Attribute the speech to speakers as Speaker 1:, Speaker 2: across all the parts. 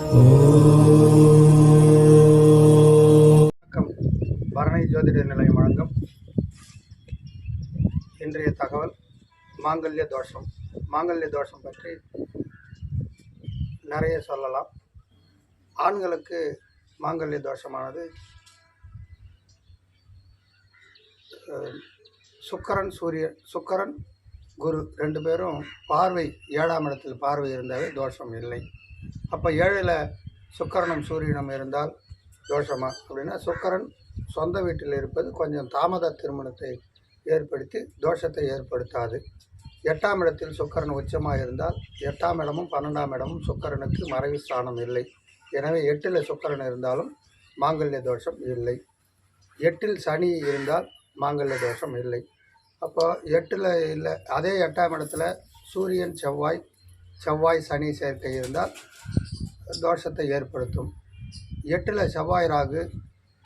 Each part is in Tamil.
Speaker 1: வணக்கம். பரணி ஜோதிட நிலையம் வழங்கும் இன்றைய தகவல் மாங்கல்ய தோஷம். மாங்கல்ய தோஷம் பற்றி நிறைய சொல்லலாம். ஆண்களுக்கு மாங்கல்ய தோஷமானது சுக்கிரன் சூரியன், சுக்கிரன் குரு ரெண்டு பேரும் பார்வை 7ஆம் இடத்தில் பார்வை இருந்தாலே தோஷம் இல்லை. அப்போ 7ல் சுக்கிரனும் சூரியனும் இருந்தால் தோஷமா அப்படின்னா, சுக்கிரன் சொந்த வீட்டில் இருப்பது கொஞ்சம் தாமத திருமணத்தை ஏற்படுத்தி தோஷத்தை ஏற்படுத்தாது. 8ஆம் இடத்தில் சுக்கிரன் உச்சமாக இருந்தால் 8ஆம் இடமும் 12ஆம் இடமும் சுக்கிரனுக்கு மறைவு ஸ்தானம் இல்லை. எனவே 8ல் சுக்கிரன் இருந்தாலும் மாங்கல்ய தோஷம் இல்லை. 8ல் சனி இருந்தால் மாங்கல்ய தோஷம் இல்லை. அப்போ 8ல் இல்லை, அதே 8ஆம் இடத்துல சூரியன் செவ்வாய் சனி சேர்க்கை இருந்தால் தோஷத்தை ஏற்படுத்தும். 8ல் செவ்வாய் ராகு,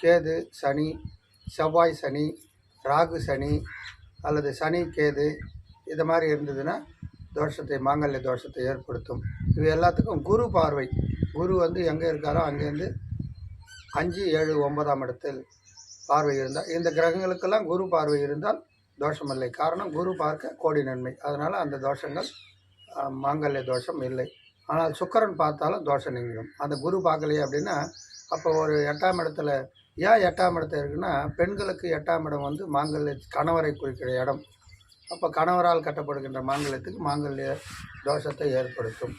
Speaker 1: கேது சனி, செவ்வாய் சனி, ராகு சனி அல்லது சனி கேது இது மாதிரி இருந்ததுன்னா தோஷத்தை, மாங்கல்ய தோஷத்தை ஏற்படுத்தும். இது எல்லாத்துக்கும் குரு பார்வை, குரு எங்கே இருக்காரோ அங்கேருந்து 5, 7, 9ஆம் இடத்தில் பார்வை இருந்தால், இந்த கிரகங்களுக்கெல்லாம் குரு பார்வை இருந்தால் தோஷமில்லை. காரணம், குரு பார்க்க கோடி நன்மை. அதனால் அந்த தோஷங்கள் மாங்கல்ய தோஷம் இல்லை. ஆனால் சுக்கிரன் பார்த்தாலும் தோஷம் நீங்கிடும். அந்த குரு பார்க்கலையே அப்படின்னா, அப்போ ஒரு 8ஆம் இடத்துல, ஏன் 8ஆம் இடத்துல இருக்குன்னா, பெண்களுக்கு 8ஆம் இடம் மாங்கல்ய கணவரை குறிக்கிற இடம். அப்போ கணவரால் கட்டப்படுகின்ற மாங்கல்யத்துக்கு மாங்கல்ய தோஷத்தை ஏற்படுத்தும்.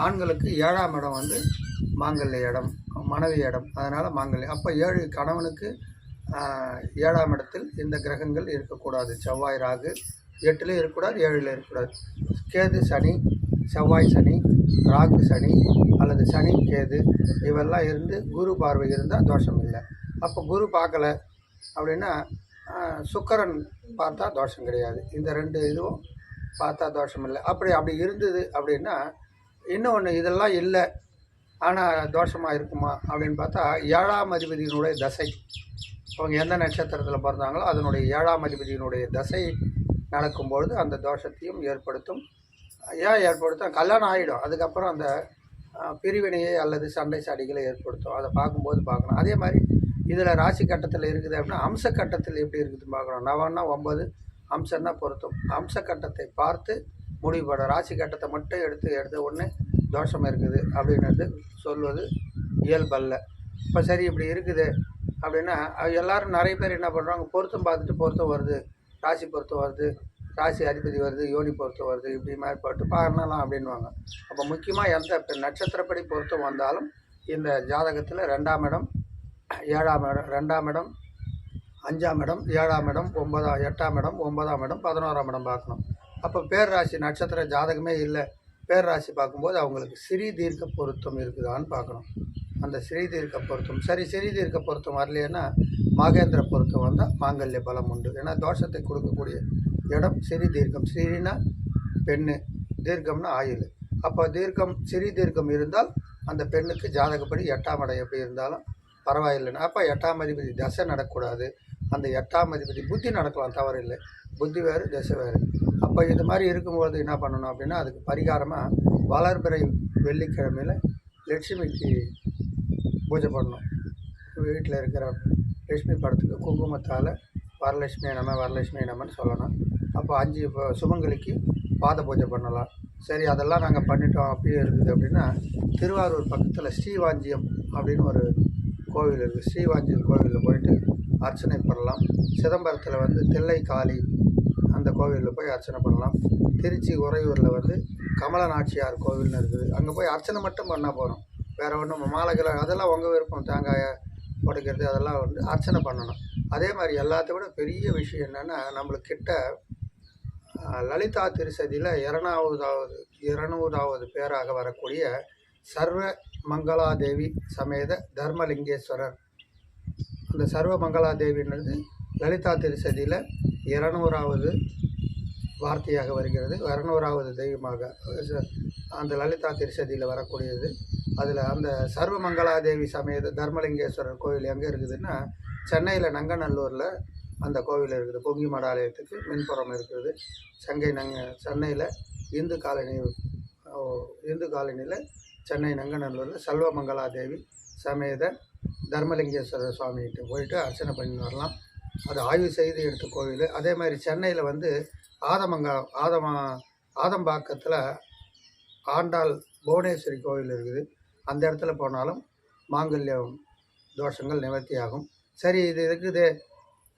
Speaker 1: ஆண்களுக்கு 7ஆம் இடம் மாங்கல்ய இடம், மனைவி இடம். அதனால் மாங்கல்யம். அப்போ 7 கணவனுக்கு 7ஆம் இடத்தில் இந்த கிரகங்கள் இருக்கக்கூடாது. செவ்வாய் ராகு 8ல் இருக்கக்கூடாது, 7ல் இருக்கக்கூடாது. கேது சனி, செவ்வாய் சனி, ராகு சனி அல்லது சனி கேது இவெல்லாம் இருந்து குரு பார்வை இருந்தால் தோஷம் இல்லை. அப்போ குரு பார்க்கலை அப்படின்னா சுக்கிரன் பார்த்தா தோஷம் கிடையாது. இந்த 2 இதுவும் பார்த்தா தோஷம் இல்லை. அப்படி இருந்தது அப்படின்னா, இன்னொன்று இதெல்லாம் இல்லை ஆனால் தோஷமாக இருக்குமா அப்படின்னு பார்த்தா, 7ஆம் அதிபதியினுடைய தசை, அவங்க எந்த நட்சத்திரத்தில் பிறந்தாங்களோ அதனுடைய 7ஆம் அதிபதியினுடைய தசை நடக்கும்பொழுது அந்த தோஷத்தையும் ஏற்படுத்தும். ஏன் ஏற்படுத்தும்? கல்யாணம் ஆகிடும், அதுக்கப்புறம் அந்த பிரிவினையை அல்லது சண்டை சாடிகளை ஏற்படுத்தும். அதை பார்க்கும்போது பார்க்கணும். அதே மாதிரி இதில் ராசி கட்டத்தில் இருக்குது அப்படின்னா, அம்ச கட்டத்தில் எப்படி இருக்குதுன்னு பார்க்கணும். நவன்னா 9, அம்சன்னா பொருத்தம். அம்ச கட்டத்தை பார்த்து முடிவுபடும். ராசி கட்டத்தை மட்டும் எடுத்த உடனே தோஷம் இருக்குது அப்படின்றது சொல்வது இயல்பல்ல. இப்போ சரி இப்படி இருக்குது அப்படின்னா, எல்லோரும் நிறைய பேர் என்ன பண்ணுறாங்க, பொருத்தம் பார்த்துட்டு பொருத்தம் வருது, ராசி பொருத்தம் வருது, ராசி அதிபதி வருது, யோனி பொருத்தம் வருது, இப்படி மாதிரி போட்டு பார்க்கலாம் அப்படின்வாங்க. அப்போ முக்கியமாக எந்த நட்சத்திரப்படி பொருத்தம் வந்தாலும் இந்த ஜாதகத்தில் 2ஆம் இடம், 7ஆம் இடம், 2ஆம் இடம், 5ஆம் இடம், 7ஆம் இடம், 8ஆம் இடம், 9ஆம் இடம், 11ஆம் இடம் பார்க்கணும். அப்போ பேர் ராசி நட்சத்திர ஜாதகமே இல்லை, பேர் ராசி பார்க்கும்போது அவங்களுக்கு சிறீ தீர்க்க பொருத்தம் இருக்குதான்னு பார்க்கணும். அந்த சிறீ தீர்க்க பொருத்தம் சரி, சிறீ தீர்க்க பொருத்தம் வரலைன்னா மகேந்திர பொருத்தம் வந்தால் மாங்கல்ய பலம் உண்டு. ஏன்னா தோஷத்தை கொடுக்கக்கூடிய இடம் சிறீ தீர்க்கம். சிறீனா பெண்ணு, தீர்க்கம்னா ஆயுள். அப்போ சிறீ தீர்க்கம் இருந்தால் அந்த பெண்ணுக்கு ஜாதகப்படி 8ஆம் இடம் எப்படி இருந்தாலும் பரவாயில்லைன்னா, அப்போ 8ஆம் அதிபதி தசை நடக்கக்கூடாது. அந்த 8ஆம் அதிபதி புத்தி நடக்கலாம், தவறில்லை. புத்தி வேறு, தசை வேறு. அப்போ இது மாதிரி இருக்கும்போது என்ன பண்ணணும் அப்படின்னா, அதுக்கு பரிகாரமாக வளர்பிறை வெள்ளிக்கிழமையில் லட்சுமிக்கு பூஜை பண்ணணும். வீட்டில் இருக்கிற லட்சுமி படத்துக்கு குங்குமத்தால் வரலட்சுமி நமன்னு சொல்லணும். அப்போ 5 சுமங்கலிக்கு பாத பூஜை பண்ணலாம். சரி, அதெல்லாம் நாங்கள் பண்ணிட்டோம் அப்படியே இருக்குது அப்படின்னா, திருவாரூர் பக்கத்தில் ஸ்ரீவாஞ்சியம் அப்படின்னு ஒரு கோவில் இருக்குது. ஸ்ரீவாஞ்சியம் கோவிலில் போயிட்டு அர்ச்சனை பண்ணலாம். சிதம்பரத்தில் தில்லை காளி அந்த கோவிலில் போய் அர்ச்சனை பண்ணலாம். திருச்சி உறையூரில் கமல நாச்சியார் கோவில்னு இருக்குது, அங்கே போய் அர்ச்சனை மட்டும் பண்ணால் போகிறோம். வேறு ஒன்றும் மாலைகளை அதெல்லாம் உங்கள் விருப்பம், தேங்காயை உடைக்கிறது அதெல்லாம் அர்ச்சனை பண்ணணும். அதே மாதிரி எல்லாத்த விட பெரிய விஷயம் என்னென்னா, நம்மளுக்கு கிட்ட லலிதா திருசதியில் 200வது பேராக வரக்கூடிய சர்வ மங்களாதேவி சமேத தர்மலிங்கேஸ்வரர். அந்த சர்வ மங்களாதேவின்றது லலிதா திருசதியில் 200வது வார்த்தையாக வருகிறது, 200வது தெய்வமாக அந்த லலிதா திருசதியில் வரக்கூடியது. அதில் அந்த சர்வ மங்களாதேவி சமேத தர்மலிங்கேஸ்வரர் கோவில் எங்கே இருக்குதுன்னா, சென்னையில் நங்கநல்லூரில் அந்த கோவில் இருக்குது. பொங்கி மடாலயத்துக்கு மின்புறம் இருக்குது. சென்னையில் இந்து காலனியில் சென்னை நங்கநல்லூரில் செல்வமங்கலா தேவி சமேத தர்மலிங்கேஸ்வரர் சுவாமிகிட்ட போயிட்டு அர்ச்சனை பண்ணி வரலாம். அது ஆய்வு செய்து எடுத்த கோவில். அதே மாதிரி சென்னையில் வந்து ஆதம்பாக்கத்தில் ஆண்டாள் புவனேஸ்வரி கோவில் இருக்குது. அந்த இடத்துல போனாலும் மாங்கல்யம் தோஷங்கள் நிவர்த்தி ஆகும். சரி, இது இருக்குது.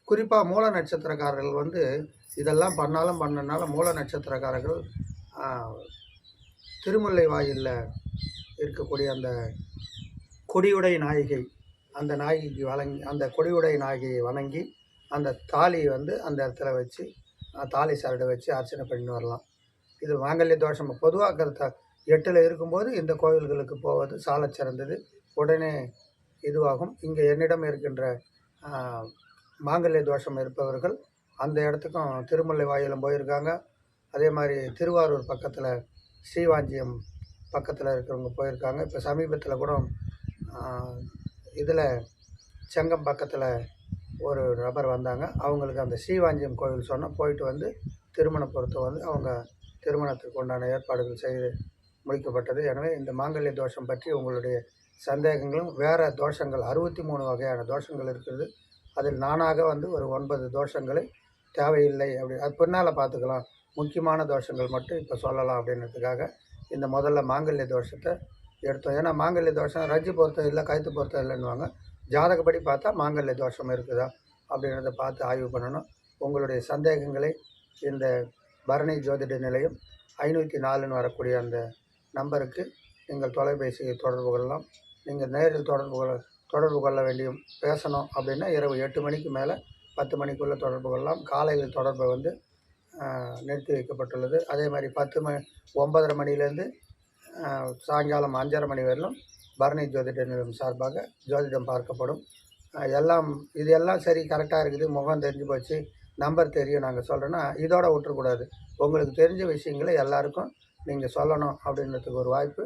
Speaker 1: குறிப்பாக மூல நட்சத்திரக்காரர்கள் வந்து இதெல்லாம் பண்ணனாலும் மூல நட்சத்திரக்காரர்கள் திருமுல்லை வாயிலில் இருக்கக்கூடிய அந்த கொடியுடை நாயகி, அந்த நாயகிக்கு அந்த கொடியுடை நாயகியை வணங்கி அந்த தாலி வந்து அந்த இடத்துல வச்சு தாலி சரடை வச்சு அர்ச்சனை பண்ணி வரலாம். இது மாங்கல்ய தோஷம் பொதுவாக கருத்தா 8ல் இருக்கும்போது இந்த கோவில்களுக்கு போவது சாலச் சிறந்தது. உடனே இதுவாகும். இங்கே என்னிடம் இருக்கின்ற மாங்கல்ய தோஷம் இருப்பவர்கள் அந்த இடத்துக்கும் திருமுல்லை வாயிலும் போயிருக்காங்க. அதே மாதிரி திருவாரூர் பக்கத்தில் ஸ்ரீவாஞ்சியம் பக்கத்தில் இருக்கிறவங்க போயிருக்காங்க. இப்போ சமீபத்தில் கூட இதில் செங்கம் பக்கத்தில் ஒரு நபர் வந்தாங்க. அவங்களுக்கு அந்த ஸ்ரீவாஞ்சியம் கோவில் சொன்னால் போயிட்டு வந்து திருமண பொருத்தம் வந்து அவங்க திருமணத்துக்கு உண்டான ஏற்பாடுகள் செய்து முடிக்கப்பட்டது. எனவே இந்த மாங்கல்ய தோஷம் பற்றி உங்களுடைய சந்தேகங்களும், வேறு தோஷங்கள் 63 வகையான தோஷங்கள் இருக்கிறது. அதில் நானாக வந்து ஒரு 9 தோஷங்களை தேவையில்லை அது பின்னால் பார்த்துக்கலாம், முக்கியமான தோஷங்கள் மட்டும் இப்போ சொல்லலாம் அப்படின்றதுக்காக இந்த முதல்ல மாங்கல்ய தோஷத்தை எடுத்தோம். ஏன்னா மாங்கல்ய தோஷம் ரஜ்ஜு பொருத்தம் இல்லை, கழுத்து பொருத்தம் இல்லைன்னுவாங்க. ஜாதகப்படி பார்த்தா மாங்கல்ய தோஷம் இருக்குதா அப்படின்றத பார்த்து ஆய்வு பண்ணணும். உங்களுடைய சந்தேகங்களை இந்த பரணி ஜோதிட நிலையம் 504ன்னு வரக்கூடிய அந்த நம்பருக்கு நீங்கள் தொலைபேசியை தொடர்பு கொள்ளலாம். நீங்கள் நேரில் தொடர்பு கொள்ள வேண்டியும் பேசணும் அப்படின்னா இரவு 8 மணிக்கு மேலே 10 மணிக்குள்ளே தொடர்பு கொள்ளலாம். காலையில் தொடர்பை வந்து நிறுத்தி வைக்கப்பட்டுள்ளது. அதே மாதிரி 9:30 மணிலேருந்து சாயங்காலம் 5:30 மணி வரையிலும் பரணி ஜோதிட நிலையம் சார்பாக ஜோதிடம் பார்க்கப்படும். இதெல்லாம் சரி, கரெக்டாக இருக்குது, முகம் தெரிஞ்சு போச்சு, நம்பர் தெரியும் நாங்கள் சொல்கிறோன்னா இதோட விட்டுறக்கூடாது. உங்களுக்கு தெரிஞ்ச விஷயங்களை எல்லாருக்கும் நீங்கள் சொல்லணும் அப்படின்றதுக்கு ஒரு வாய்ப்பு.